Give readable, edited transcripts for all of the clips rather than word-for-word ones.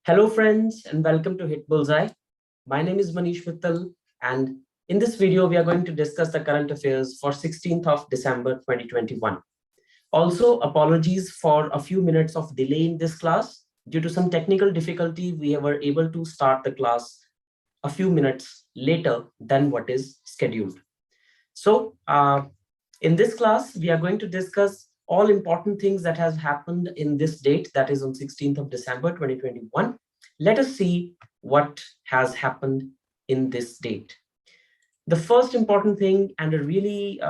Hello friends and welcome to HitBullsEye. My name is Manish Mittal and in this video we are going to discuss the current affairs for 16th of December 2021. Also apologies for a few minutes of delay in this class. Due to some technical difficulty we were able to start the class a few minutes later than what is scheduled. So in this class we are going to discuss all important things that has happened in this date, that is on 16th of December 2021. Let us see what has happened in this date. The first important thing and a really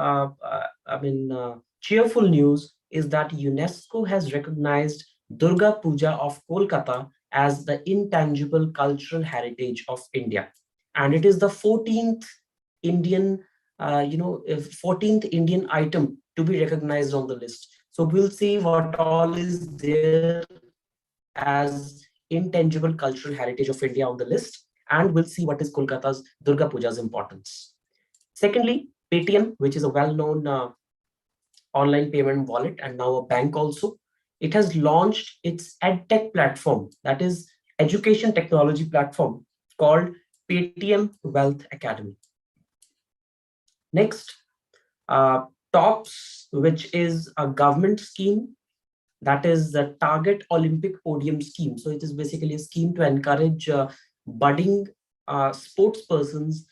cheerful news is that UNESCO has recognized Durga Puja of Kolkata as the intangible cultural heritage of India, and it is the 14th Indian 14th Indian item to be recognized on the list. So we'll see what all is there as intangible cultural heritage of India on the list, and we'll see what is Kolkata's Durga Puja's importance. Secondly, Paytm, which is a well-known online payment wallet and now a bank also, it has launched its EdTech platform, that is education technology platform called Paytm Wealth Academy. Next, TOPS, which is a government scheme, that is the Target Olympic Podium Scheme. So it is basically a scheme to encourage budding sports persons,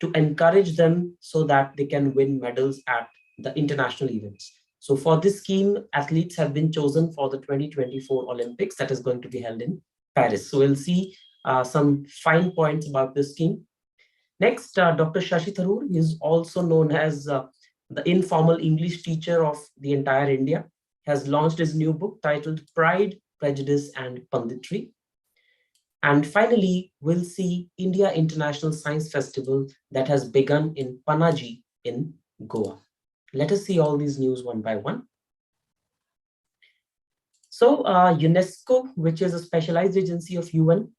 to encourage them so that they can win medals at the international events. So for this scheme, athletes have been chosen for the 2024 Olympics that is going to be held in Paris. So we'll see some fine points about this scheme. Next, Dr. Shashi Tharoor is also known as the informal English teacher of the entire India, has launched his new book titled Pride, Prejudice and Panditry. And finally, we'll see India International Science Festival that has begun in Panaji in Goa. Let us see all these news one by one. So UNESCO, which is a specialized agency of UN.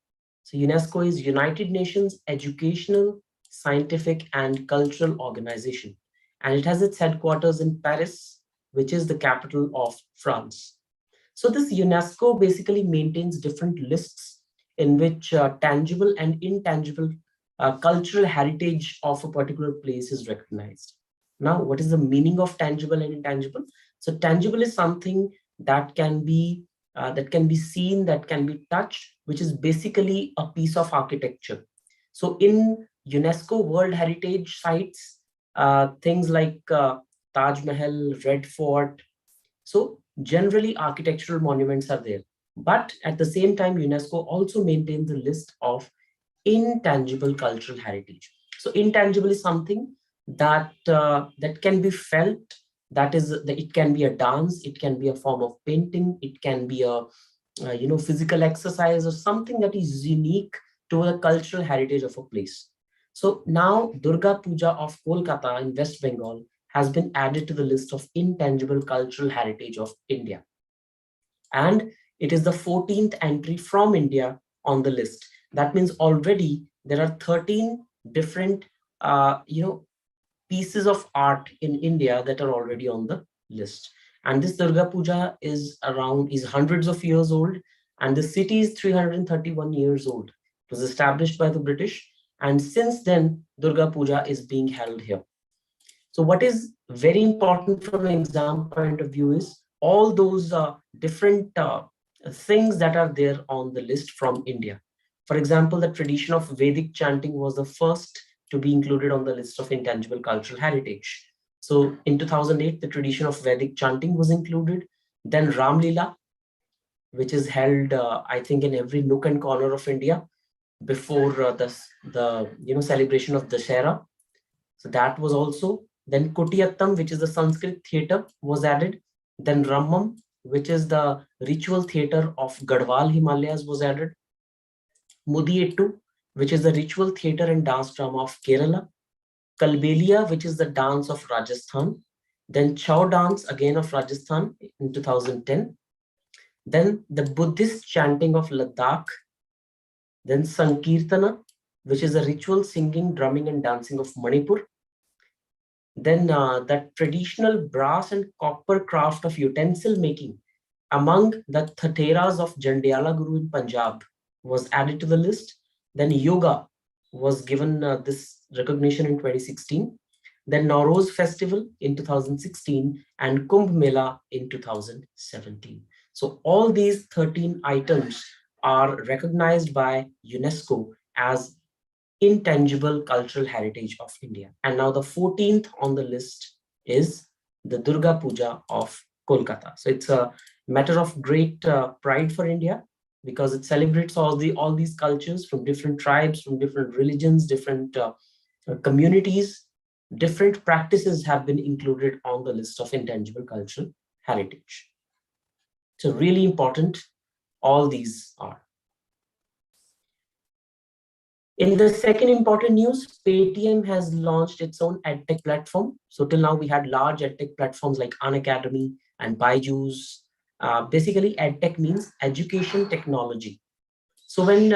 So UNESCO is United Nations Educational, Scientific and Cultural Organization. And it has its headquarters in Paris, which is the capital of France. So this UNESCO basically maintains different lists in which tangible and intangible cultural heritage of a particular place is recognized. Now, what is the meaning of tangible and intangible? So tangible is something that can be seen, that can be touched, which is basically a piece of architecture. So in UNESCO World Heritage sites, things like Taj Mahal, Red Fort. So generally architectural monuments are there. But at the same time, UNESCO also maintains a list of intangible cultural heritage. So intangible is something that that can be felt. That is, it can be a dance, it can be a form of painting, it can be a physical exercise or something that is unique to the cultural heritage of a place. So now Durga Puja of Kolkata in West Bengal has been added to the list of intangible cultural heritage of India. And it is the 14th entry from India on the list. That means already there are 13 different pieces of art in India that are already on the list. And this Durga Puja is hundreds of years old, and the city is 331 years old. It was established by the British, and since then Durga Puja is being held here. So what is very important from an exam point of view is all those different things that are there on the list from India. For example, the tradition of Vedic chanting was the first to be included on the list of intangible cultural heritage. So in 2008, the tradition of Vedic chanting was included. Then Ram Leela, which is held, I think, in every nook and corner of India before the celebration of Dashera. So that was also. Then Kutiyattam, which is the Sanskrit theatre, was added. Then Rammam, which is the ritual theatre of Garhwal Himalayas, was added. Mudiyettu, which is the ritual theatre and dance drama of Kerala. Kalbelia, which is the dance of Rajasthan. Then Chow dance, again of Rajasthan in 2010. Then the Buddhist chanting of Ladakh. Then Sankirtana, which is the ritual singing, drumming and dancing of Manipur. Then the traditional brass and copper craft of utensil making among the Thateras of Jandiala Guru in Punjab was added to the list. Then yoga was given this recognition in 2016. Then Nowruz Festival in 2016 and Kumbh Mela in 2017. So all these 13 items are recognized by UNESCO as intangible cultural heritage of India. And now the 14th on the list is the Durga Puja of Kolkata. So it's a matter of great pride for India because it celebrates all these cultures from different tribes, from different religions, different communities. Different practices have been included on the list of intangible cultural heritage. So really important, all these are. In the second important news, Paytm has launched its own edtech platform. So till now we had large edtech platforms like Unacademy and Byju's. Basically, edtech means education technology. So when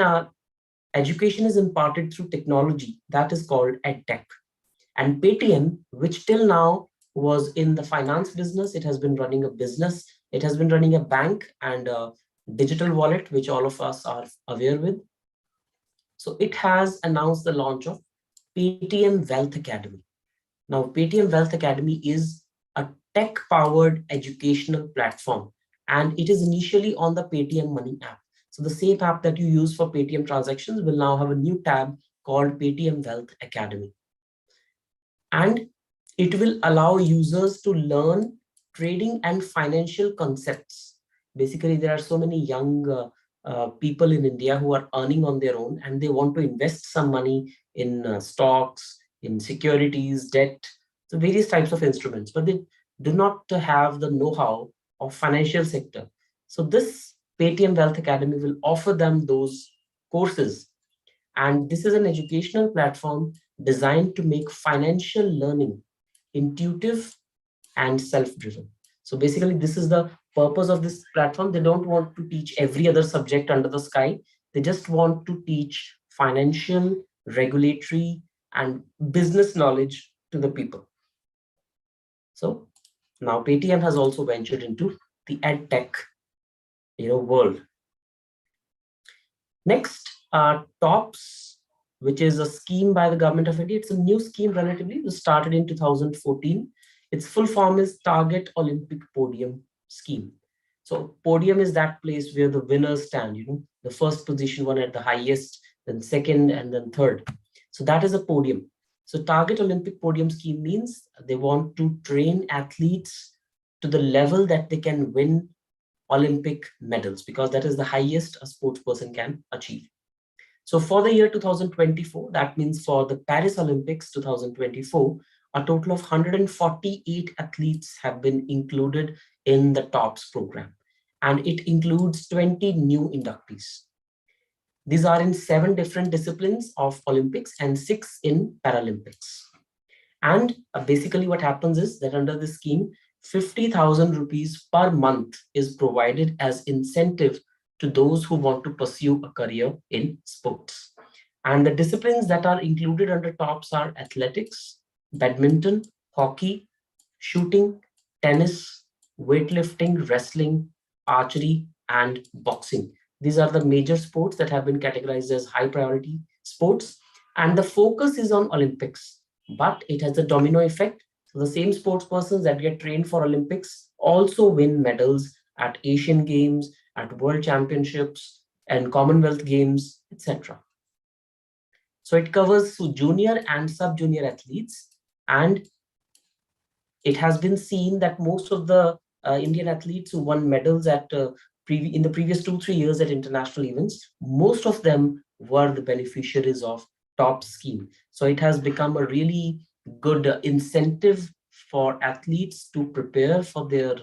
education is imparted through technology, that is called edtech. And Paytm, which till now was in the finance business, it has been running a business, it has been running a bank and a digital wallet, which all of us are aware with. So it has announced the launch of Paytm Wealth Academy. Now, Paytm Wealth Academy is a tech-powered educational platform, and it is initially on the Paytm Money app. So the same app that you use for Paytm transactions will now have a new tab called Paytm Wealth Academy. And it will allow users to learn trading and financial concepts. Basically, there are so many young people in India who are earning on their own and they want to invest some money in stocks, in securities, debt, so various types of instruments, but they do not have the know-how of financial sector. So this Paytm Wealth Academy will offer them those courses. And this is an educational platform designed to make financial learning intuitive and self-driven. So basically, this is the purpose of this platform. They don't want to teach every other subject under the sky. They just want to teach financial, regulatory, and business knowledge to the people. So now Paytm has also ventured into the edtech, world. Next, TOPS, which is a scheme by the government of India. It's a new scheme relatively. It was started in 2014. Its full form is Target Olympic Podium Scheme. So podium is that place where the winners stand, the first position one at the highest, then second, and then third. So that is a podium. So Target Olympic Podium Scheme means they want to train athletes to the level that they can win Olympic medals, because that is the highest a sports person can achieve. So for the year 2024, that means for the Paris Olympics 2024, a total of 148 athletes have been included in the TOPS program, and it includes 20 new inductees. These are in 7 different disciplines of Olympics and 6 in Paralympics. And basically what happens is that under this scheme, 50,000 rupees per month is provided as incentive to those who want to pursue a career in sports. And the disciplines that are included under TOPS are athletics, badminton, hockey, shooting, tennis, weightlifting, wrestling, archery, and boxing. These are the major sports that have been categorized as high priority sports. And the focus is on Olympics, but it has a domino effect. So the same sports persons that get trained for Olympics also win medals at Asian Games, at World Championships, and Commonwealth Games, etc. So it covers junior and sub-junior athletes, and it has been seen that most of the Indian athletes who won medals at in the previous 2-3 years at international events, most of them were the beneficiaries of TOPS scheme. So it has become a really good incentive for athletes to prepare for their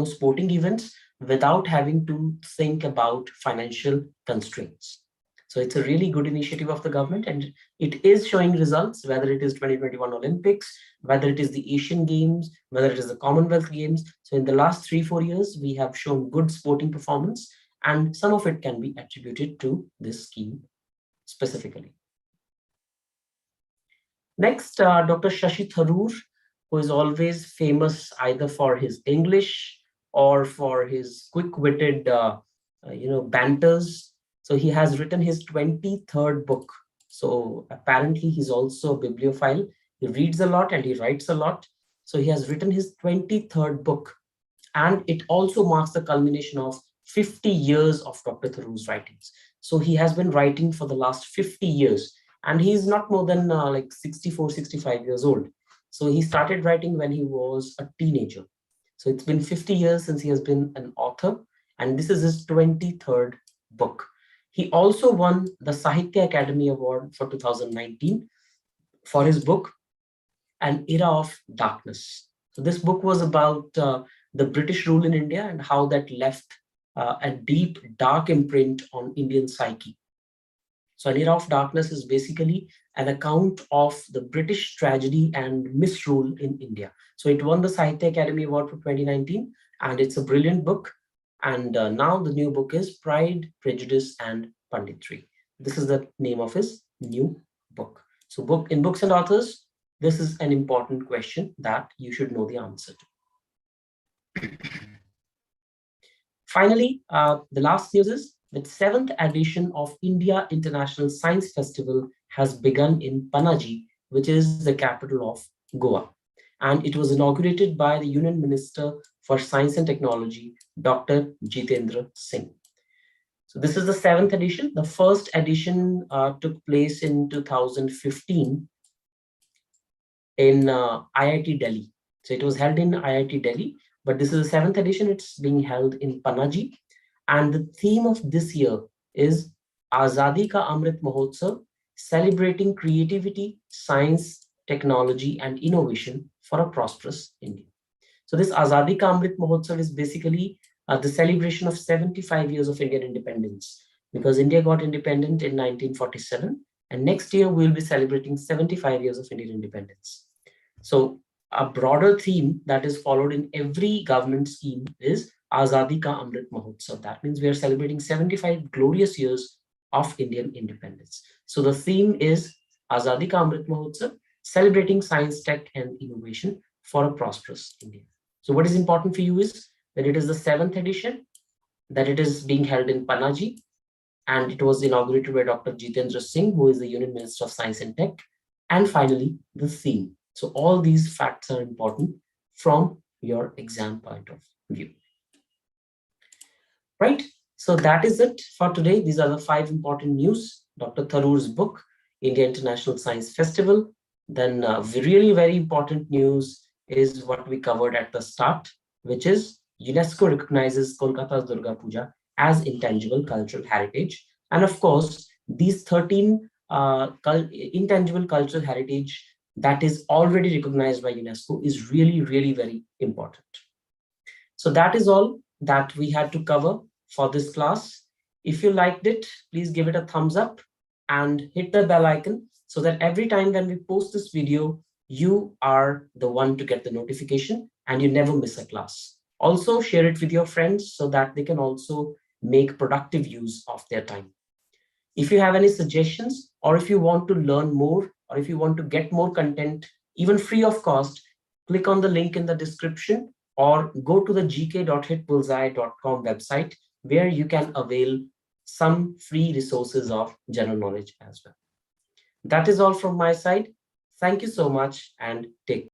sporting events without having to think about financial constraints. So it's a really good initiative of the government, and it is showing results, whether it is 2021 Olympics, whether it is the Asian Games, whether it is the Commonwealth Games. So in the last 3-4 years, we have shown good sporting performance, and some of it can be attributed to this scheme specifically. Next, Dr. Shashi Tharoor, who is always famous either for his English or for his quick-witted, banters. So he has written his 23rd book. So apparently he's also a bibliophile. He reads a lot and he writes a lot. So he has written his 23rd book. And it also marks the culmination of 50 years of Dr. Tharoor's writings. So he has been writing for the last 50 years. And he's not more than like 64, 65 years old. So he started writing when he was a teenager. So it's been 50 years since he has been an author. And this is his 23rd book. He also won the Sahitya Academy Award for 2019 for his book, An Era of Darkness. So this book was about the British rule in India and how that left a deep, dark imprint on Indian psyche. So An Era of Darkness is basically an account of the British tragedy and misrule in India. So it won the Sahitya Academy Award for 2019, and it's a brilliant book. And now the new book is Pride, Prejudice, and Panditry. This is the name of his new book. So in Books and Authors, this is an important question that you should know the answer to. Finally, the last news is the 7th edition of India International Science Festival has begun in Panaji, which is the capital of Goa. And it was inaugurated by the Union Minister for Science and Technology, Dr. Jitendra Singh. So this is the 7th edition. The first edition took place in 2015 in IIT Delhi. So it was held in IIT Delhi, but this is the 7th edition. It's being held in Panaji. And the theme of this year is Azadi Ka Amrit Mahotsav, celebrating creativity, science, technology, and innovation for a prosperous India. So this Azadi Ka Amrit Mahotsav is basically the celebration of 75 years of Indian independence, because India got independent in 1947, and next year we'll be celebrating 75 years of Indian independence. So a broader theme that is followed in every government scheme is Azadi Ka Amrit Mahotsav. That means we are celebrating 75 glorious years of Indian independence. So the theme is Azadi Ka Amrit Mahotsav, celebrating science, tech, and innovation for a prosperous India. So what is important for you is that it is the 7th edition, that it is being held in Panaji, and it was inaugurated by Dr. Jitendra Singh, who is the Union Minister of Science and Tech. And finally, the theme. So all these facts are important from your exam point of view. Right? So that is it for today. These are the 5 important news. Dr. Tharoor's book, India International Science Festival. Then really very important news is what we covered at the start, which is UNESCO recognizes Kolkata's Durga Puja as intangible cultural heritage. And of course, these 13 intangible cultural heritage that is already recognized by UNESCO is really, really very important. So that is all that we had to cover for this class. If you liked it, please give it a thumbs up and hit the bell icon so that every time when we post this video, you are the one to get the notification and you never miss a class. Also share it with your friends so that they can also make productive use of their time. If you have any suggestions, or if you want to learn more, or if you want to get more content, even free of cost, click on the link in the description or go to the gk.hitbullseye.com website where you can avail some free resources of general knowledge as well. That is all from my side. Thank you so much and take care.